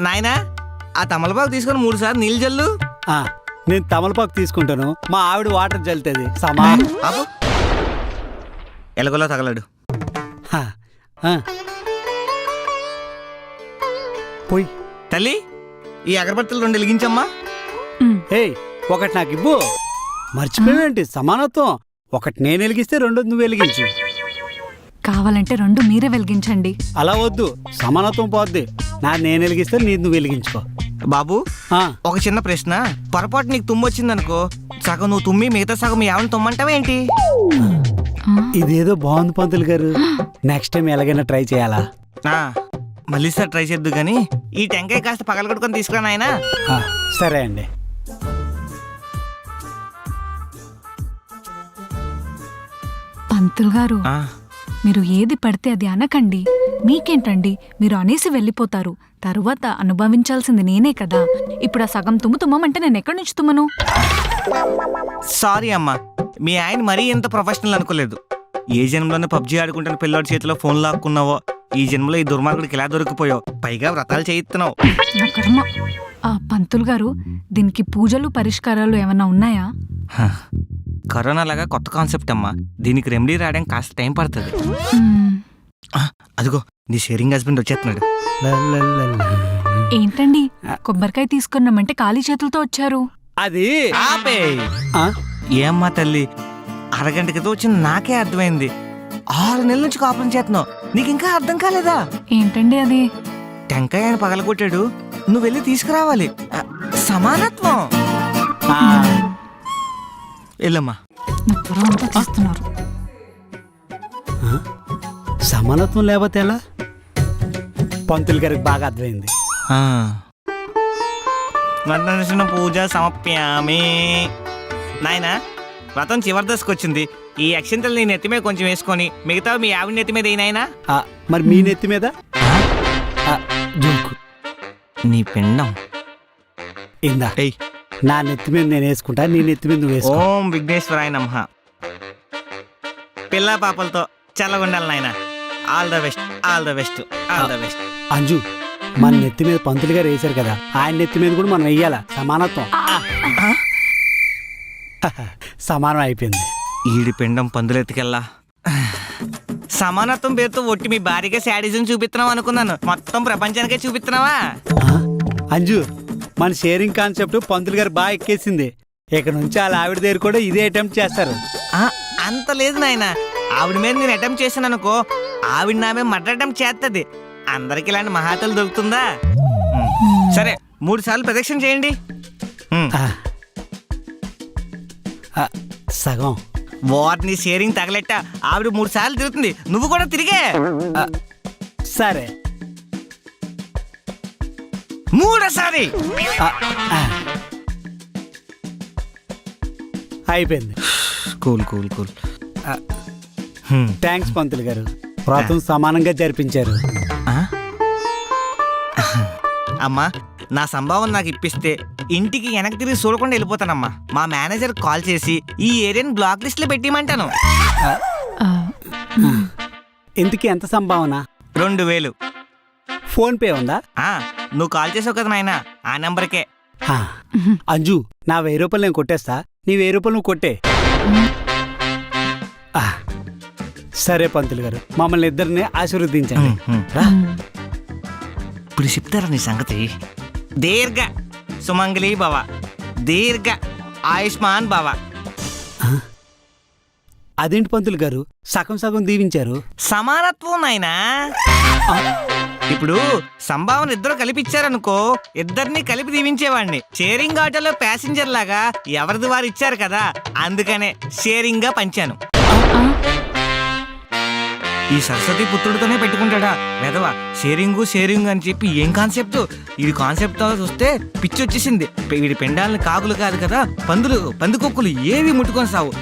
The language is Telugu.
నాయనా ఆ తమలపాకు తీసుకొని 3 సార్లు నీళ్ళు జల్లు. నేను తమలపాకు తీసుకుంటాను, మా ఆవిడ వాటర్ జల్లుతుంది. సమానం. ఆపు. ఎలగలో తగలడు. పోయి తల్లి ఈ అగరబత్తులు 2 వెలిగించమ్మా. ఏయ్, ఒకటి నాకు ఇవ్వు. మర్చిపోయావేంటి? సమానత్వం. ఒకటి నేను వెలిగిస్తే 2 నువ్వు వెలిగించు. కావాలంటే 2 మీరే వెలిగించండి. అలా వద్దు, సమానత్వం పోద్ది. నేను వెలిగిస్తే నువ్వు వెలిగించుకో. బాబు ఒక చిన్న ప్రశ్న, పొరపాటు నీకు తుమ్మొచ్చిందనుకో, సగం నువ్వు తుమ్మి మిగతా సగం ఎవరిని తుమ్మంటావేంటి? ఇదేదో బాగుంది పంతులు గారు, నెక్స్ట్ టైం ఎలాగైనా ట్రై చేయాలా? మళ్ళీ సార్ ట్రై చేద్దు గాని ఈ టెంకాయ కాస్త పగలగొట్టుకొని తీసుకురా నాయనా. సరే అండి. పంతులు గారు, మీరు ఏది పడితే అది అనకండి. మీకేంటండి, మీరు అనేసి వెళ్ళిపోతారు. తరువాత అనుభవించాల్సింది నేనే కదా. ఇప్పుడు ఆ సగం తుమ్మంటే నేను ఎక్కడి నుంచి తుమ్మను? సారీ అమ్మా, మీ ఆయన మరీ ఎంత ప్రొఫెషనల్ అనుకోలేదు. ఏ జన్మలోనే పబ్జీ ఆడుకుంటున్న పిల్లోడి చేతిలో ఫోన్ లాక్కున్నావో, ఈ జన్మలో ఈ దుర్మార్గుడికి ఎలా దొరికిపోయావు. పైగా వ్రతాలు చేయిస్తున్నావు. నా కర్మ. పంతులు గారు, దీనికి పూజలు పరిష్కారాలు ఏమన్నా ఉన్నాయా? కరోనా లాగా కొత్త కాన్సెప్ట్ అమ్మా, దీనికి రెమెడీ రావడానికి కాస్త టైం పడుతుంది. అదిగో నీ షేరింగ్ హస్బెండ్ వచ్చేస్తున్నాడు. ఏంటండి, కొబ్బరికాయ తీసుకున్నామంటే ఖాళీ చేతులతో వచ్చారు? అది ఆపే. ఏమ్మా తల్లి, అరగంట క్రితం వచ్చింది నాకే అర్థమైంది. 6 నెలల నుంచి కాపురం చేస్తున్నావు, నీకు ఇంకా అర్థం కాలేదా? ఏంటండి అది? టెంకాయ ఆయన పగలగొట్టాడు, నువ్వు వెళ్ళి తీసుకురావాలి. సమానత్వం. వెళ్ళమ్మా. సమానత్వం లేకపోతే ఎలా? పంతులు గారికి బాగా అర్థమైంది. పూజ సమప్యామి. నాయనా, వ్రతం చివరి దశకు వచ్చింది. ఈ అక్షింతలు నీ నెత్తి మీద కొంచెం వేసుకొని మిగతా మీ ఆవిడ నెత్తి మీద ఏనాయనా. మరి మీ నెత్తి మీద జోకు. నీ పిండం ఇందా, నా నెత్తి మీద నేను వేసుకుంటా, నీ నెత్తి మీద నువ్వు వేసుకో. ఓం విఘ్నేశ్వరాయ నమః. పిల్ల పాపలతో చల్లగుండాలి నాయనా. All the best, all the best, all the best. Anju, మన నెత్తి మీద పంతులు గారు వేశారు కదా, ఆయన నెత్తి మీద కూడా మనం వెయ్యాలా. సమానత్వం. సమానం అయిపోయింది. ఈడి పిండం పందులెత్తుకెళ్ళా. సమానత్వం పేరుతో ఒట్టి మీ భారీగా శాడిజం చూపిస్తున్నావు అనుకున్నాను, మొత్తం ప్రపంచానికే చూపిస్తున్నావా? అంజు, మన షేరింగ్ కాన్సెప్ట్ పంతులు గారు బాగా ఎక్కేసింది. ఇక నుంచి వాళ్ళ ఆవిడ దగ్గర కూడా ఇదే అటెంప్ట్ చేస్తారు. అంత లేదు నాయన, ఆవిడ మీద నేను అటెంప్ట్ చేశాను అనుకో, ఆవిడ నా మీద మర్డర్ అటెంప్ట్ చేస్తుంది. అందరికి ఇలాంటి మహాతలు దొరుకుతుందా? సరే, 3 సార్లు ప్రదక్షిణ చేయండి. సగం వాటిని షేరింగ్ తగలెట్ట ఆవిడ 3 సార్లు తిరుగుతుంది, నువ్వు కూడా తిరిగే. సరే, 3సారి అయిపోయింది. Cool cool cool. థ్యాంక్స్ పంతులు గారు, వ్రతం సమానంగా జరిపించారు. అమ్మా, నా సంభావన నాకు ఇప్పిస్తే ఇంటికి వెనక్కి తిరిగి చూడకుండా వెళ్ళిపోతానమ్మా. మా మేనేజర్ కాల్ చేసి ఈ ఏరియాని బ్లాక్ లిస్ట్ లో పెట్టిమంటాను. ఇందుకు ఎంత సంభావన? 2000. ఫోన్ పే ఉందా? నువ్వు కాల్ చేసావు కదా నాయనా, ఆ నెంబర్కే. అంజు, నా 1000 రూపాయలు నేను కొట్టేస్తా, నీ 1000 రూపాయలు నువ్వు కొట్టే. సరే పంతులు గారు, మమ్మల్ని ఇద్దరిని ఆశీర్వదించండి. ఇప్పుడు చెప్తారా నీ సంగతి. దీర్ఘ సుమంగళి భవ, దీర్ఘ ఆయుష్మాన్ భవ. అదేంటి పంతులు గారు, సగం సగం దీవించారు? సమానత్వం నాయనా. ఇప్పుడు సంభావన ఇద్దరు కలిపిచ్చారనుకో, ఇద్దరిని కలిపి దీవించేవాడిని. షేరింగ్ ఆటోలో ప్యాసింజర్ లాగా ఎవరిది వారు ఇచ్చారు కదా, అందుకనే షేరింగ్ గా పంచాను. ఈ సరస్వతి పుత్రుడితోనే పెట్టుకుంటాడా వెధవ. షేరింగ్ అని చెప్పి ఏం కాన్సెప్ట్? ఈ కాన్సెప్ట్ చూస్తే పిచ్చి వచ్చేసింది. వీడి పెండాలని కాకులు కాదు కదా, పందులు పందికొక్కులు ఏవి ముట్టుకొని సావు.